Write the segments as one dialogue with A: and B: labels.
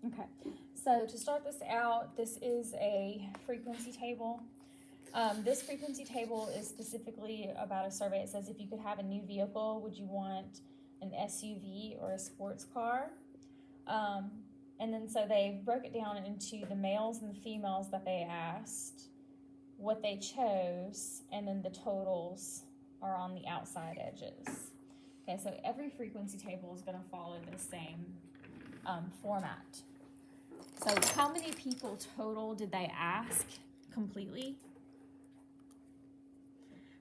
A: Okay, so to start this out, this is a frequency table. This frequency table is specifically about a survey. It says if you could have a new vehicle, would you want an SUV or a sports car? And then so they broke it down into the males and the females that they asked, what they chose, and then the totals are on the outside edges. Okay, so every frequency table is going to follow the same format. So how many people total did they ask completely?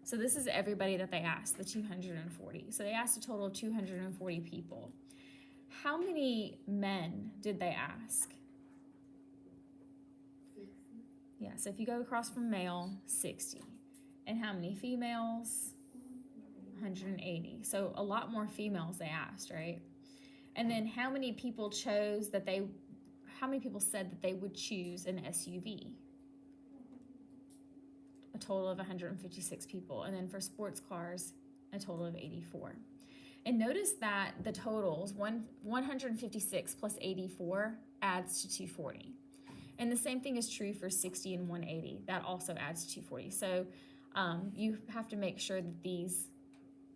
A: So this is everybody that they asked, the 240. So they asked a total of 240 people. How many men did they ask?
B: 60.
A: Yeah, so if you go across from male, 60. And how many females? 180. So a lot more females they asked, right? And then how many people chose that they, how many people said that they would choose an SUV? A total of 156 people. And then for sports cars, a total of 84. And notice that the totals, 156 plus 84 adds to 240. And the same thing is true for 60 and 180. That also adds to 240. So you have to make sure that these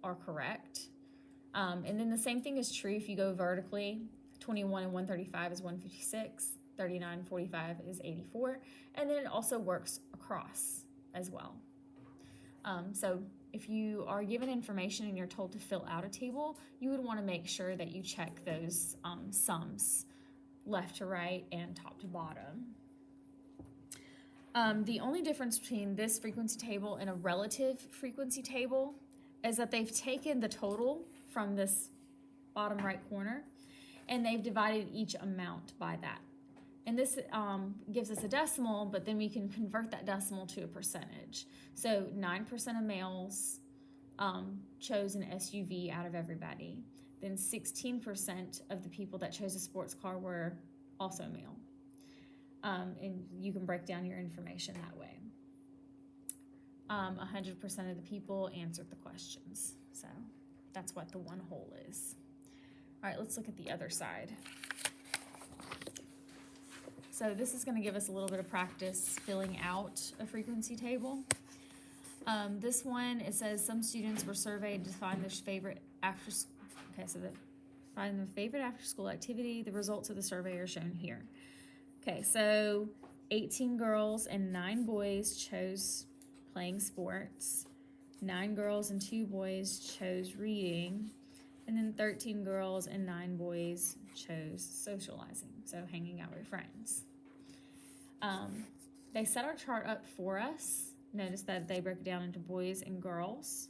A: are correct. And then the same thing is true if you go vertically. 21 and 135 is 156. 39 and 45 is 84. And then it also works across as well. So if you are given information and you're told to fill out a table, you would want to make sure that you check those sums left to right and top to bottom. The only difference between this frequency table and a relative frequency table is that they've taken the total from this bottom right corner and they've divided each amount by that. And this gives us a decimal, but then we can convert that decimal to a percentage. So 9% of males chose an SUV out of everybody. Then 16% of the people that chose a sports car were also male. And you can break down your information that way. 100% of the people answered the questions. So that's what the one whole is. All right, let's look at the other side. So this is going to give us a little bit of practice filling out a frequency table. This one, it says some students were surveyed to find their favorite find their favorite after school activity. The results of the survey are shown here. Okay, so 18 girls and 9 boys chose playing sports. 9 girls and 2 boys chose reading. And then 13 girls and 9 boys chose socializing, so hanging out with friends. They set our chart up for us. Notice that they broke it down into boys and girls.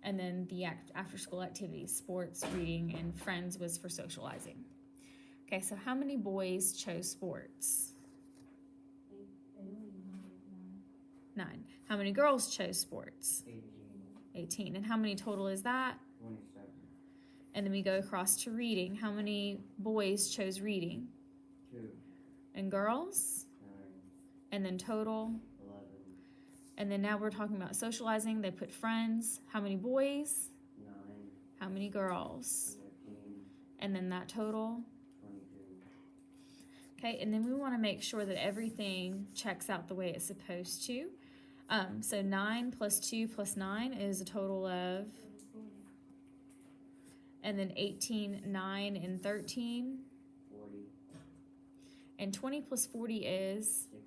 A: And then the after-school activities, sports, reading, and friends was for socializing. Okay, so how many boys chose sports? 9. How many girls chose sports? 18. And how many total is that?
C: 27.
A: And then we go across to reading. How many boys chose reading?
C: 2.
A: And girls?
C: 9.
A: And then total?
C: 11.
A: And then now we're talking about socializing. They put friends. How many boys?
C: 9.
A: How many girls?
C: 13.
A: And then that total?
C: 22.
A: Okay, and then we want to make sure that everything checks out the way it's supposed to. So 9 plus 2 plus 9 is a total of, and then 18, 9, and 13.
C: 40.
A: And 20 plus 40 is,
C: 60.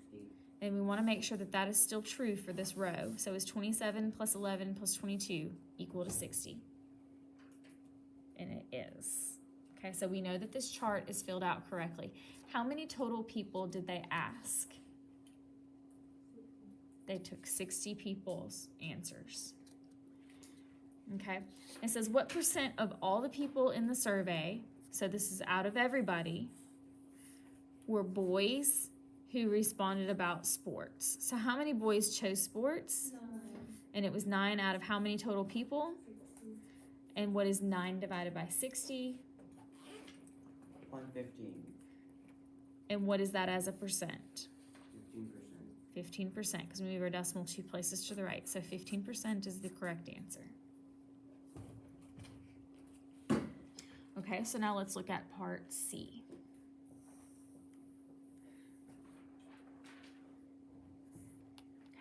A: and we want to make sure that that is still true for this row. So is 27 plus 11 plus 22 equal to 60? And it is. Okay, so we know that this chart is filled out correctly. How many total people did they ask? They took 60 people's answers. Okay, it says what percent of all the people in the survey, so this is out of everybody, were boys who responded about sports? So how many boys chose sports?
B: 9.
A: And it was 9 out of how many total people?
B: 60.
A: And what is 9 divided by 60?
C: 115.
A: And what is that as a percent?
C: 15%.
A: 15%, because we move our decimal 2 places to the right. So 15% is the correct answer. Okay, so now let's look at part C.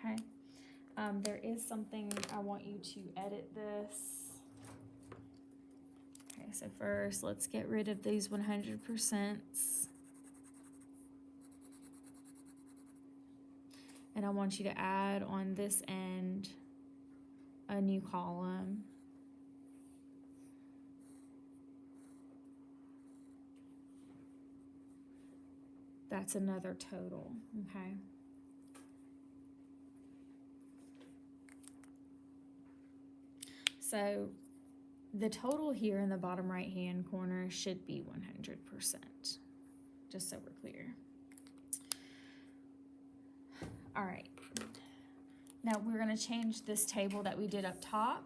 A: okay? There is something I want you to edit this. Okay, so first let's get rid of these 100%. And I want you to add on this end a new column. That's another total, okay? So the total here in the bottom right-hand corner should be 100%, just so we're clear. All right. Now we're gonna change this table that we did up top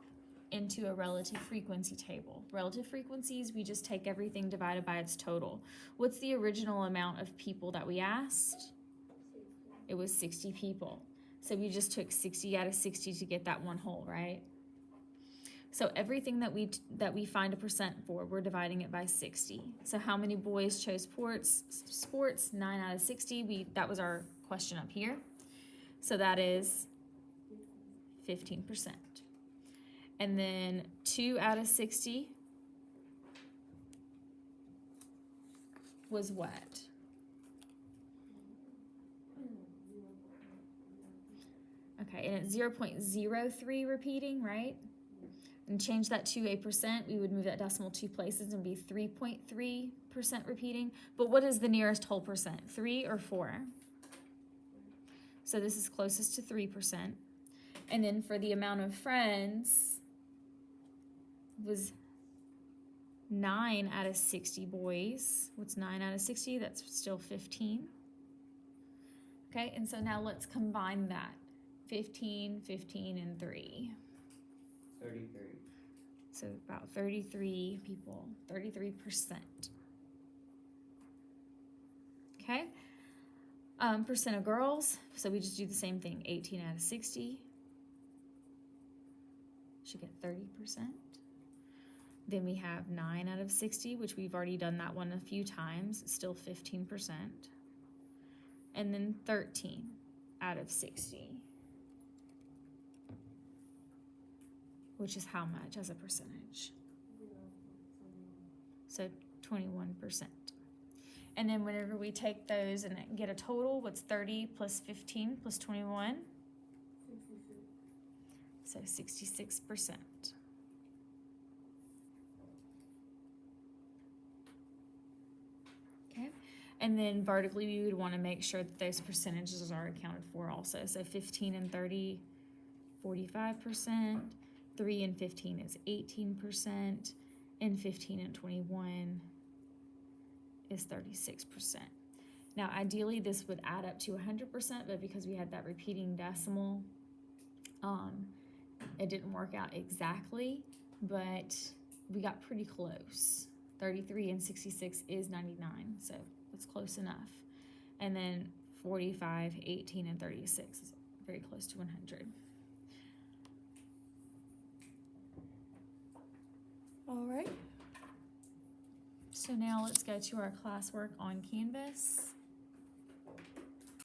A: into a relative frequency table. Relative frequencies, we just take everything divided by its total. What's the original amount of people that we asked? It was 60 people. So we just took 60 out of 60 to get that one whole, right? So everything that we find a percent for, we're dividing it by 60. So how many boys chose sports? 9 out of 60. That was our question up here. So that is 15%. And then 2 out of 60 was what? Okay, and it's 0.03 repeating, right? And change that to a percent, we would move that decimal 2 places and be 3.3% repeating. But what is the nearest whole percent, 3 or 4? So this is closest to 3%. And then for the amount of friends, was 9 out of 60 boys. What's 9 out of 60? That's still 15. Okay, and so now let's combine that. 15, 15, and 3.
C: 33.
A: So about 33 people, 33%. Okay, percent of girls, so we just do the same thing, 18 out of 60. Should get 30%. Then we have 9 out of 60, which we've already done that one a few times, still 15%. And then 13 out of 60, which is how much as a percentage? So 21%. And then whenever we take those and get a total, what's 30 plus 15 plus 21? 66. So 66%. Okay, and then vertically we would want to make sure that those percentages are accounted for also. So 15 and 30, 45%, 3 and 15 is 18%, and 15 and 21 is 36%. Now ideally this would add up to 100%, but because we had that repeating decimal, it didn't work out exactly, but we got pretty close. 33 and 66 is 99, so that's close enough. And then 45, 18, and 36 is very close to 100. All right. So now let's go to our classwork on Canvas.